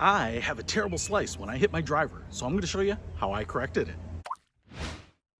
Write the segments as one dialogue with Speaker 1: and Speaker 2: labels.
Speaker 1: I have a terrible slice when I hit my driver, so I'm going to show you how I corrected it.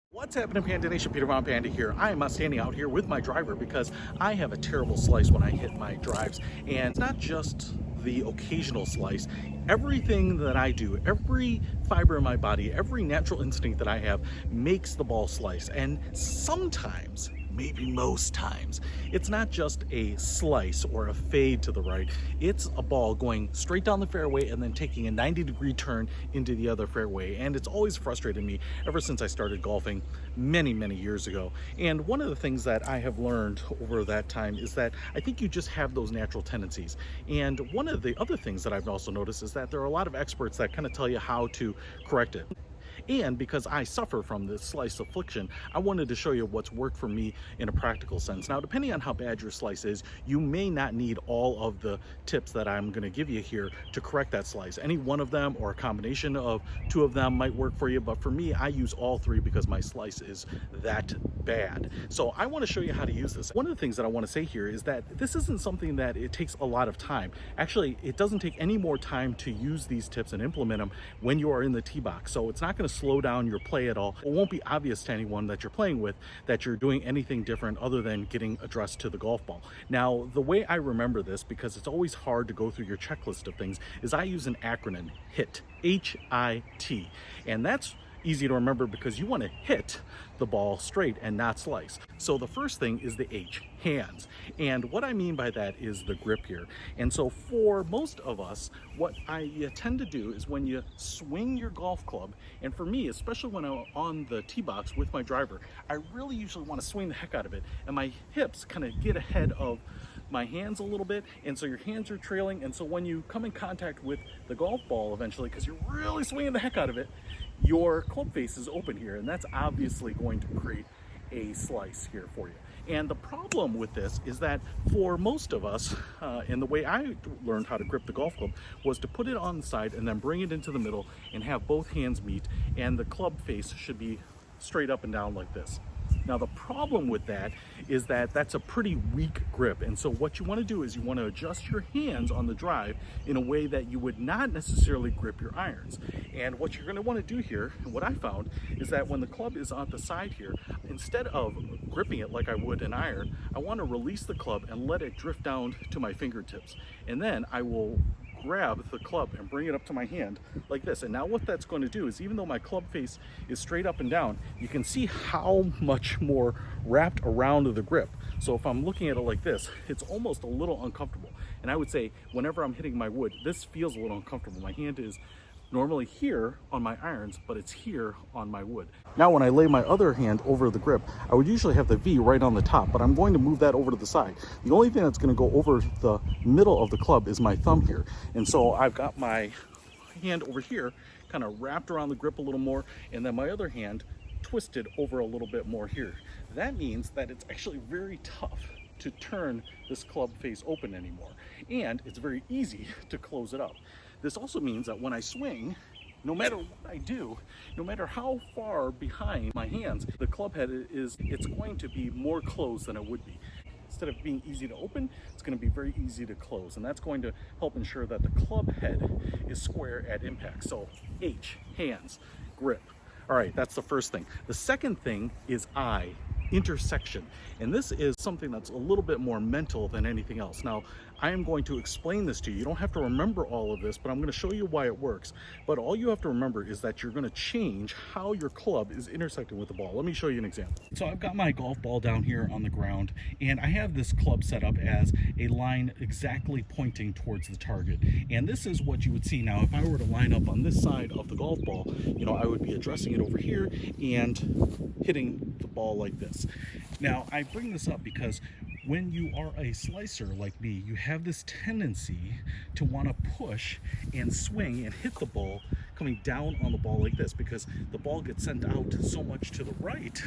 Speaker 1: What's happening, Panda Nation? Peter Von Panda here. I am standing out here with my driver because I have a terrible slice when I hit my drives. And it's not just the occasional slice. Everything that I do, every fiber in my body, every natural instinct that I have makes the ball slice. And sometimes, maybe most times, it's not just a slice or a fade to the right. It's a ball going straight down the fairway and then taking a 90-degree turn into the other fairway. And it's always frustrated me ever since I started golfing many years ago. And one of the things that I have learned over that time is that I think you just have those natural tendencies. And one of the other things that I've also noticed is that there are a lot of experts that kind of tell you how to correct it. And because I suffer from this slice affliction, I wanted to show you what's worked for me in a practical sense. Now, depending on how bad your slice is, you may not need all of the tips that I'm going to give you here to correct that slice. Any one of them or a combination of two of them might work for you, but for me, I use all three because my slice is that bad. So I want to show you how to use this. One of the things that I want to say here is that this isn't something that it takes a lot of time. Actually, it doesn't take any more time to use these tips and implement them when you are in the tee box. So it's not going to slow down your play at all. It won't be obvious to anyone that you're playing with that you're doing anything different other than getting addressed to the golf ball. Now, the way I remember this, because it's always hard to go through your checklist of things, is I use an acronym, HIT, H-I-T, and that's easy to remember because you want to hit the ball straight and not slice. So the first thing is the H, hands. And what I mean by that is the grip here. And so for most of us, what I tend to do is when you swing your golf club, and for me, especially when I'm on the tee box with my driver, I really usually want to swing the heck out of it. And my hips kind of get ahead of my hands a little bit, and so your hands are trailing, and so when you come in contact with the golf ball eventually, because you're really swinging the heck out of it, your club face is open here, and that's obviously going to create a slice here for you. And the problem with this is that for most of us, and the way I learned how to grip the golf club was to put it on the side and then bring it into the middle and have both hands meet, and the club face should be straight up and down like this. Now, the problem with that is that that's a pretty weak grip, and so what you want to do is you want to adjust your hands on the drive in a way that you would not necessarily grip your irons. And what you're going to want to do here, and what I found, is that when the club is on the side here, instead of gripping it like I would an iron, I want to release the club and let it drift down to my fingertips. And then I will grab the club and bring it up to my hand like this. And now what that's going to do is, even though my club face is straight up and down, you can see how much more wrapped around the grip. So if I'm looking at it like this, it's almost a little uncomfortable. And I would say whenever I'm hitting my wood, this feels a little uncomfortable. My hand is normally here on my irons, but it's here on my wood. Now, when I lay my other hand over the grip, I would usually have the V right on the top, but I'm going to move that over to the side. The only thing that's going to go over the middle of the club is my thumb here. And so I've got my hand over here kind of wrapped around the grip a little more, and then my other hand twisted over a little bit more here. That means that it's actually very tough to turn this club face open anymore, and it's very easy to close it up. This also means that when I swing, no matter what I do, no matter how far behind my hands, the club head it's going to be more closed than it would be. Instead of being easy to open, it's going to be very easy to close, and that's going to help ensure that the club head is square at impact. So H, hands, grip. All right, that's the first thing. The second thing is I, intersection. And this is something that's a little bit more mental than anything else. Now, I am going to explain this to you. You don't have to remember all of this, but I'm going to show you why it works. But all you have to remember is that you're going to change how your club is intersecting with the ball. Let me show you an example. So I've got my golf ball down here on the ground, and I have this club set up as a line exactly pointing towards the target. And this is what you would see. Now, if I were to line up on this side of the golf ball, you know, I would be addressing it over here and hitting the ball like this. Now, I bring this up because when you are a slicer like me, you have this tendency to want to push and swing and hit the ball coming down on the ball like this, because the ball gets sent out so much to the right.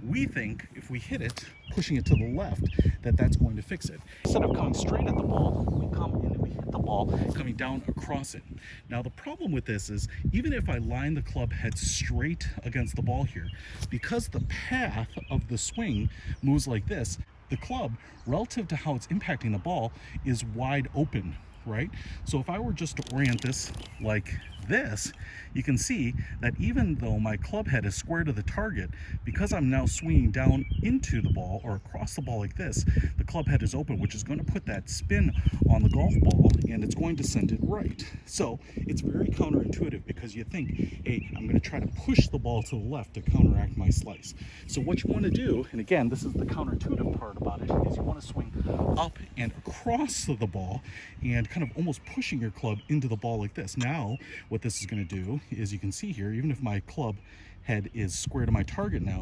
Speaker 1: We think if we hit it, pushing it to the left, that's going to fix it. Instead of coming straight at the ball, we come in and we hit the ball coming down across it. Now, the problem with this is, even if I line the club head straight against the ball here, because the path of the swing moves like this, the club, relative to how it's impacting the ball, is wide open right? So if I were just to orient this like this, you can see that even though my club head is square to the target, because I'm now swinging down into the ball or across the ball like this, the club head is open, which is going to put that spin on the golf ball and it's going to send it right. So it's very counterintuitive because you think, hey, I'm going to try to push the ball to the left to counteract my slice. So what you want to do, and again, this is the counterintuitive part about it, is you want to swing up and across the ball and kind of almost pushing your club into the ball like this. Now, what this is going to do is, you can see here, even if my club head is square to my target now,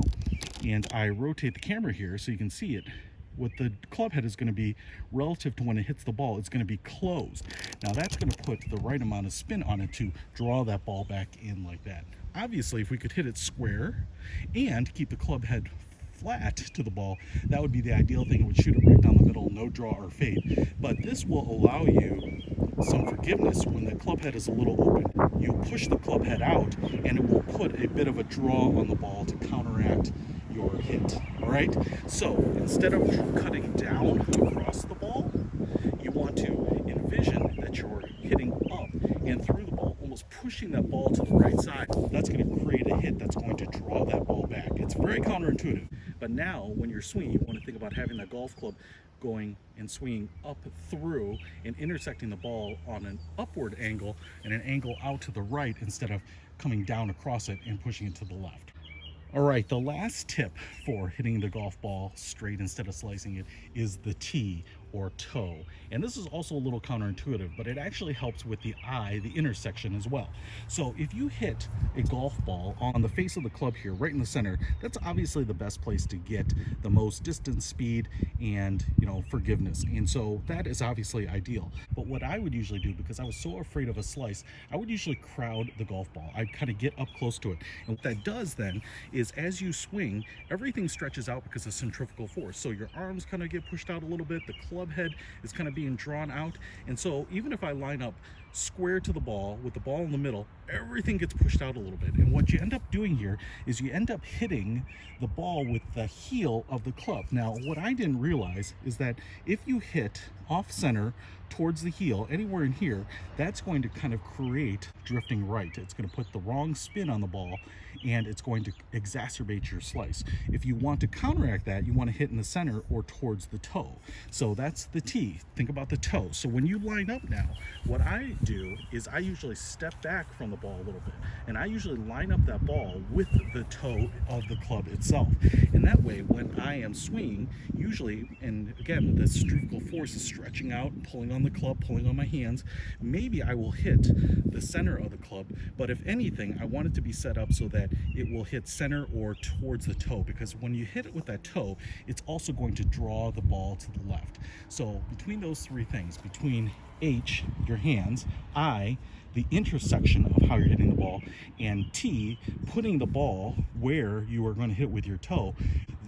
Speaker 1: and I rotate the camera here so you can see it, what the club head is going to be relative to when it hits the ball, it's going to be closed. Now that's going to put the right amount of spin on it to draw that ball back in like that. Obviously, if we could hit it square and keep the club head flat to the ball, that would be the ideal thing. It would shoot it right down the middle, no draw or fade. But this will allow you some forgiveness when the club head is a little open. You push the club head out and it will put a bit of a draw on the ball to counteract your hit. All right, so instead of cutting down across the ball, you want to envision that you're hitting up and through the ball, almost pushing that ball to the right side. That's going to create a hit that's going to draw that ball back. It's very counterintuitive. But now when you're swinging, you want to think about having that golf club going and swinging up through and intersecting the ball on an upward angle and an angle out to the right instead of coming down across it and pushing it to the left. All right, the last tip for hitting the golf ball straight instead of slicing it is the tee or toe. And this is also a little counterintuitive, but it actually helps with the eye, the intersection as well. So if you hit a golf ball on the face of the club here, right in the center, that's obviously the best place to get the most distance, speed, and forgiveness. And so that is obviously ideal. But what I would usually do, because I was so afraid of a slice, I would usually crowd the golf ball. I'd kind of get up close to it. And what that does then is, as you swing, everything stretches out because of centrifugal force. So your arms kind of get pushed out a little bit, the club head is kind of being drawn out. And so even if I line up square to the ball with the ball in the middle, everything gets pushed out a little bit. And what you end up doing here is you end up hitting the ball with the heel of the club. Now, what I didn't realize is that if you hit off center towards the heel, anywhere in here, that's going to kind of create drifting right. It's going to put the wrong spin on the ball and it's going to exacerbate your slice. If you want to counteract that, you want to hit in the center or towards the toe. So that's the tee. Think about the toe. So when you line up now, what I do is I usually step back from the ball a little bit, and I usually line up that ball with the toe of the club itself. And that way, when I am swinging, usually, and again, the centrifugal force is stretching out, pulling on the club, pulling on my hands, maybe I will hit the center of the club, but if anything, I want it to be set up so that it will hit center or towards the toe, because when you hit it with that toe, it's also going to draw the ball to the left. So between those three things, between H, your hands, I, the intersection of how you're hitting the ball, and T, putting the ball where you are going to hit with your toe,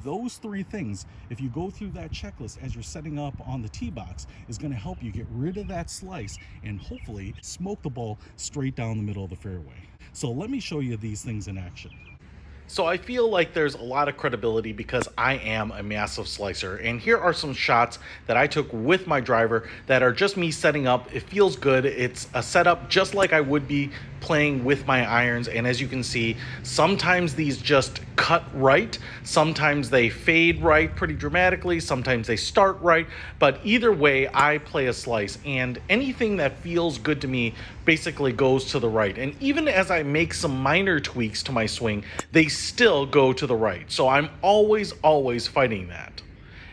Speaker 1: those three things, if you go through that checklist as you're setting up on the tee box, is going to help you get rid of that slice and hopefully smoke the ball straight down the middle of the fairway. So let me show you these things in action. So I feel like there's a lot of credibility because I am a massive slicer. And here are some shots that I took with my driver that are just me setting up. It feels good. It's a setup just like I would be playing with my irons. And as you can see, sometimes these just cut right. Sometimes they fade right pretty dramatically. Sometimes they start right. But either way, I play a slice. And anything that feels good to me basically goes to the right. And even as I make some minor tweaks to my swing, they still go to the right. So I'm always fighting that.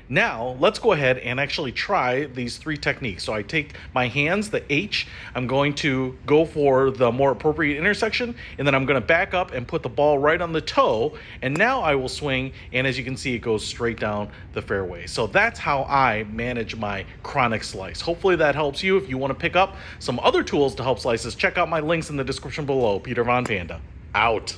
Speaker 1: Now, let's go ahead and actually try these three techniques. So I take my hands, the H, I'm going to go for the more appropriate intersection, and then I'm going to back up and put the ball right on the toe, and now I will swing, and as you can see, it goes straight down the fairway. So that's how I manage my chronic slice. Hopefully that helps you. If you want to pick up some other tools to help slices, check out my links in the description below. Peter Von Panda, out.